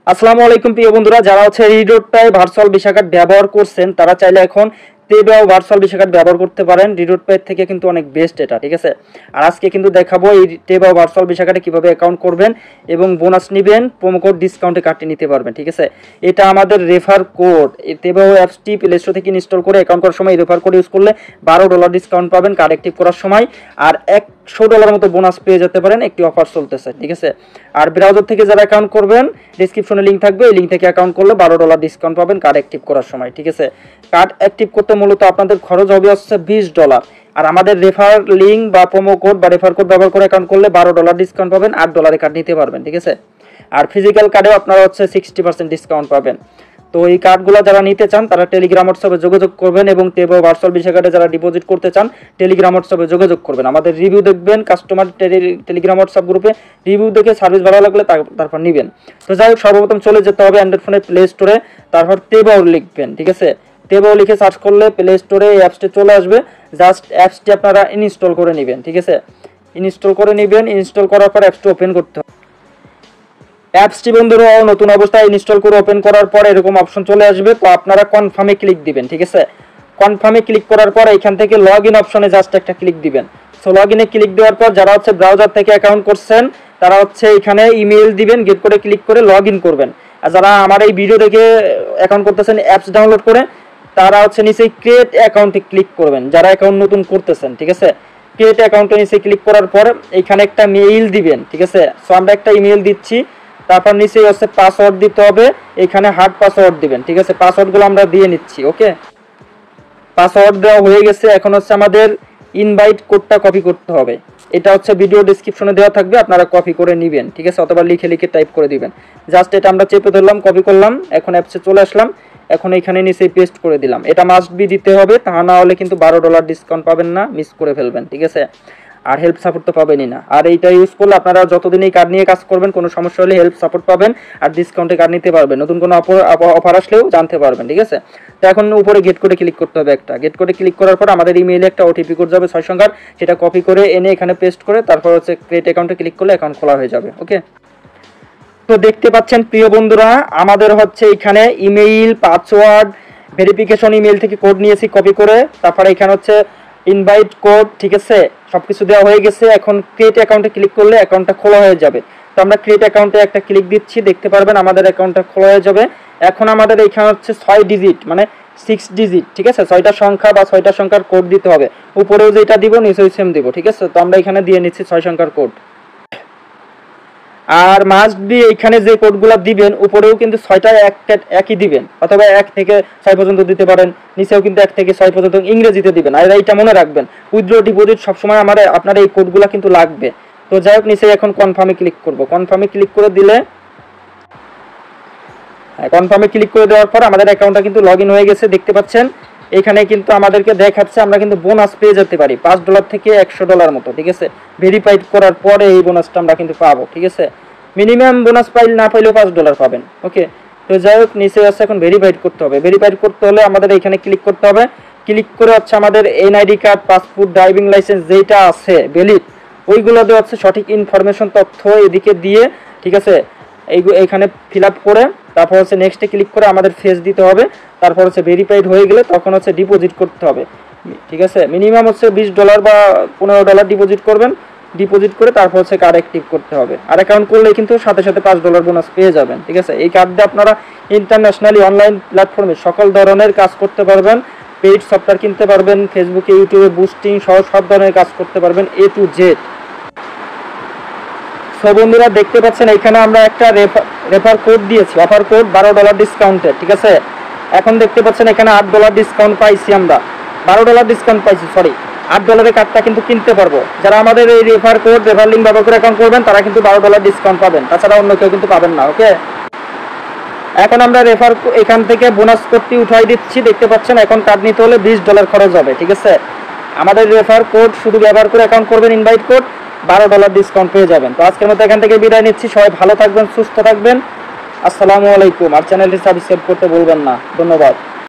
আসসালামু আলাইকুম প্রিয় বন্ধুরা, যারা হচ্ছে রিডোটপাই ভার্চুয়াল ভিসা কার্ড ব্যবহার করছেন তারা চাইলে এখন তেবাও ভার্চুয়াল ভিসা কার্ড ব্যবহার করতে পারেন। রিডোটপাই থেকে কিন্তু অনেক বেস্ট এটা, ঠিক আছে। আর আজকে কিন্তু দেখাবো এই তেবাও ভার্চুয়াল ভিসা কার্ডে কিভাবে অ্যাকাউন্ট করবেন এবং বোনাস নেবেন, প্রোমো কোড ডিসকাউন্টে কার্ডটি নিতে পারবেন, ঠিক আছে। এটা আমাদের রেফার কোড, তেবাও অ্যাপসটি প্লে স্টোর থেকে ইনস্টল করে অ্যাকাউন্ট করার সময় রেফার কোড ইউজ করলে $12 ডিসকাউন্ট পাবেন কার্ড অ্যাক্টিভ করার সময়, আর $100 মতো বোনাস পেয়ে যেতে পারেন। একটি অফার চলতেছে, ঠিক আছে। আর ব্রাউজার থেকে যারা অ্যাকাউন্ট করবেন ডেসক্রিপশনে লিঙ্ক থাকবে, এই লিঙ্ক থেকে অ্যাকাউন্ট করলে $12 ডিসকাউন্ট পাবেন কার্ড অ্যাক্টিভ করার সময়, ঠিক আছে। কার্ড অ্যাক্টিভ করতে মূলত আপনাদের খরচ হবে হচ্ছে $20, আর আমাদের রেফার লিঙ্ক বা প্রোমো কোড বা রেফার কোড ব্যবহার করে অ্যাকাউন্ট করলে $12 ডিসকাউন্ট পাবেন, $8 কার্ড নিতে পারবেন, ঠিক আছে। আর ফিজিক্যাল কার্ডেও আপনারা হচ্ছে 60% ডিসকাউন্ট পাবেন। তো এই কার্ডগুলো যারা নিতে চান তারা টেলিগ্রাম হোয়াটসঅ্যাপে যোগাযোগ করবেন, এবং তেবাও ভার্চুয়াল ভিসা কার্ডে যারা ডিপোজিট করতে চান টেলিগ্রাম হোয়াটসঅ্যাপে যোগাযোগ করবেন। আমাদের রিভিউ দেখবেন, কাস্টমার টেলিগ্রাম হোয়াটসঅ্যাপ গ্রুপে রিভিউ দেখে সার্ভিস ভালো লাগলে তারপর নেবেন। তো যাই হোক, সর্বপ্রথম চলে যেতে হবে অ্যান্ড্রয়েড ফোনের প্লে স্টোরে, তারপর তেবাও লিখবেন, ঠিক আছে। তেবাও লিখে সার্চ করলে প্লে স্টোরে এই অ্যাপসটি চলে আসবে। জাস্ট অ্যাপসটি আপনারা ইনস্টল করে নেবেন, ঠিক আছে। ইনস্টল করে নেবেন, ইনস্টল করার পর অ্যাপসটি ওপেন করতে হবে। অ্যাপসটি বন্ধুরা নতুন অবস্থায় ইনস্টল করে ওপেন করার পর এরকম অপশন চলে আসবে। তো আপনারা কনফার্মে ক্লিক দিবেন, ঠিক আছে। কনফার্মে ক্লিক করার পর এখান থেকে লগ ইন অপশনে জাস্ট একটা ক্লিক দিবেন। সো লগ ইনে ক্লিক দেওয়ার পর যারা হচ্ছে ব্রাউজার থেকে অ্যাকাউন্ট করছেন তারা হচ্ছে এখানে ইমেল দিবেন, গেট করে ক্লিক করে লগ ইন করবেন। আর যারা আমার এই ভিডিও দেখে অ্যাকাউন্ট করতেছেন অ্যাপস ডাউনলোড করে, তারা হচ্ছে নিচে ক্রিয়েট অ্যাকাউন্টে ক্লিক করবেন, যারা অ্যাকাউন্ট নতুন করতেছেন, ঠিক আছে। ক্রিয়েট অ্যাকাউন্টে নিচে ক্লিক করার পর এখানে একটা মেইল দিবেন, ঠিক আছে। সো আমরা একটা ইমেল দিচ্ছি, তারপর নিচে হচ্ছে পাসওয়ার্ড দিতে হবে, এখানে হার্ড পাসওয়ার্ড দিবেন, ঠিক আছে। পাসওয়ার্ডগুলো আমরা দিয়ে নিচ্ছি, ওকে। পাসওয়ার্ড দেওয়া হয়ে গেছে। এখন হচ্ছে আমাদের ইনভাইট কোডটা কপি করতে হবে। এটা হচ্ছে ভিডিও ডেসক্রিপশনে দেওয়া থাকবে, আপনারা কপি করে নেবেন, ঠিক আছে, অথবা লিখে লিখে টাইপ করে দিবেন। জাস্ট এটা আমরা চেপে ধরলাম, কপি করলাম, এখন অ্যাপসে চলে আসলাম, এখন এখানে নিচে পেস্ট করে দিলাম। এটা মাস্ট বি দিতে হবে, তা না হলে কিন্তু $12 ডিসকাউন্ট পাবেন না, মিস করে ফেলবেন, ঠিক আছে। আর হেল্প সাপোর্ট তো পাবেনই না। আর এইটা ইউজ করলে আপনারা যতদিন এই কার্ড নিয়ে কাজ করবেন কোনো সমস্যা হলে হেল্প সাপোর্ট পাবেন আর ডিসকাউন্টে কার্ড নিতে পারবেন, নতুন কোনো অফার আসলেও জানতে পারবেন, ঠিক আছে। তো এখন উপরে গেট কোডে ক্লিক করতে হবে। একটা গেট কোডে ক্লিক করার পর আমাদের ইমেইলে একটা ওটিপি কোড যাবে 6 সংখ্যার, সেটা কপি করে এনে এখানে পেস্ট করে তারপর হচ্ছে ক্রিয়েট অ্যাকাউন্টে ক্লিক করলে অ্যাকাউন্ট খোলা হয়ে যাবে, ওকে। তো দেখতে পাচ্ছেন প্রিয় বন্ধুরা, আমাদের হচ্ছে এখানে ইমেইল পাসওয়ার্ড ভেরিফিকেশন ইমেইল থেকে কোড নিয়েছি কপি করে, তারপরে এখানে হচ্ছে ইনভাইট কোড, ঠিক আছে, সবকিছু দেওয়া হয়ে গেছে। এখন ক্রিয়েট অ্যাকাউন্টে ক্লিক করলে অ্যাকাউন্টটা খোলা হয়ে যাবে। তো আমরা ক্রিয়েট অ্যাকাউন্টে একটা ক্লিক দিচ্ছি, দেখতে পারবেন আমাদের অ্যাকাউন্টটা খোলা হয়ে যাবে। এখন আমাদের এখানে হচ্ছে 6 ডিজিট মানে 6 ডিজিট, ঠিক আছে, 6টা সংখ্যা বা 6টা সংখ্যার কোড দিতে হবে। উপরেও যেটা দিব নিচেও সেম দিব, ঠিক আছে। তো আমরা এখানে দিয়ে নিচ্ছি 6 সংখ্যার কোড। আর মাস্ট বি এখানে যে কোডগুলো দিবেন উপরেও কিন্তু 6টা একই দিবেন, অথবা 1 থেকে 6 পর্যন্ত দিতে পারেন, নিচেও কিন্তু 1 থেকে 6 পর্যন্ত ইংরেজিতে দিবেন। আর এইটা মনে রাখবেন, উইথড্র ডিপোজিট সবসময় আপনার এই কোডগুলো কিন্তু লাগবে। তো যাই হোক, নিচে এখন কনফার্মে ক্লিক করব। কনফার্মে ক্লিক করে দিলে, কনফার্মে ক্লিক করে দেওয়ার পর আমাদের অ্যাকাউন্টটা কিন্তু লগ ইন হয়ে গেছে, দেখতে পাচ্ছেন। এখানে কিন্তু আমাদেরকে দেখাচ্ছে আমরা কিন্তু বোনাস পেয়ে যেতে পারি $5 থেকে $100 মতো, ঠিক আছে। ভেরিফাইড করার পরে এই বোনাসটা আমরা কিন্তু পাবো, ঠিক আছে। মিনিমাম বোনাস না পাইলেও $5 পাবেন, ওকে। তো যাই হোক, নিচে আছে এখন ভেরিফাইড করতে হবে। ভেরিফাইড করতে হলে আমাদের এখানে ক্লিক করতে হবে। ক্লিক করে হচ্ছে আমাদের NID card, passport, driving licence যেটা আছে ভ্যালিড, ওইগুলো দিয়ে হচ্ছে সঠিক ইনফরমেশন তথ্য এদিকে দিয়ে, ঠিক আছে, এইখানে ফিল আপ করে তারপর হচ্ছে নেক্সটে ক্লিক করে আমাদের ফেস দিতে হবে। তারপর হচ্ছে ভেরিফাইড হয়ে গেলে তখন হচ্ছে ডিপোজিট করতে হবে, ঠিক আছে। মিনিমাম হচ্ছে $20 বা $15 ডিপোজিট করবেন। ডিপোজিট করে তারপর হচ্ছে কার্ড অ্যাক্টিভ করতে হবে। আর অ্যাকাউন্ট করলে কিন্তু সাথে সাথে $5 বোনাস পেয়ে যাবেন, ঠিক আছে। এই কার্ড দিয়ে আপনারা ইন্টারন্যাশনালি অনলাইন প্ল্যাটফর্মে সকল ধরনের কাজ করতে পারবেন। পেইড সফটওয়্যার কিনতে পারবেন, ফেসবুকে ইউটিউবে বুস্টিং সহ সব ধরনের কাজ করতে পারবেন, A to Z। সো বন্ধুরা দেখতে পাচ্ছেন এখানে আমরা একটা রেফার কোড দিয়েছি, অফার কোড $12 ডিসকাউন্টের, ঠিক আছে। এখন দেখতে পাচ্ছেন এখানে $8 ডিসকাউন্ট পাইছি, আমরা $12 ডিসকাউন্ট পাইছি, সরি $8 কার্ডটা কিন্তু কিনতে পারবো। যারা আমাদের এই রেফার কোড রেফার লিঙ্ক ব্যবহার করে অ্যাকাউন্ট করবেন তারা কিন্তু $12 ডিসকাউন্ট পাবেন, তাছাড়া অন্য কেউ কিন্তু পাবেন না, ওকে। এখন আমরা রেফার এখান থেকে বোনাস কোডটি উঠাই দিচ্ছি, দেখতে পাচ্ছেন। এখন কার্ড নিতে হলে $20 খরচ হবে, ঠিক আছে। আমাদের রেফার কোড শুধু ব্যবহার করে অ্যাকাউন্ট করবেন, ইনভাইট কোড $12 ডিসকাউন্ট পেয়ে যাবেন। তো আজকের মতো এখান থেকে বিদায় নিচ্ছি, সবাই ভালো থাকবেন, সুস্থ থাকবেন। আসসালামু আলাইকুম। আর চ্যানেলটি সাবস্ক্রাইব করতে ভুলবেন না। ধন্যবাদ।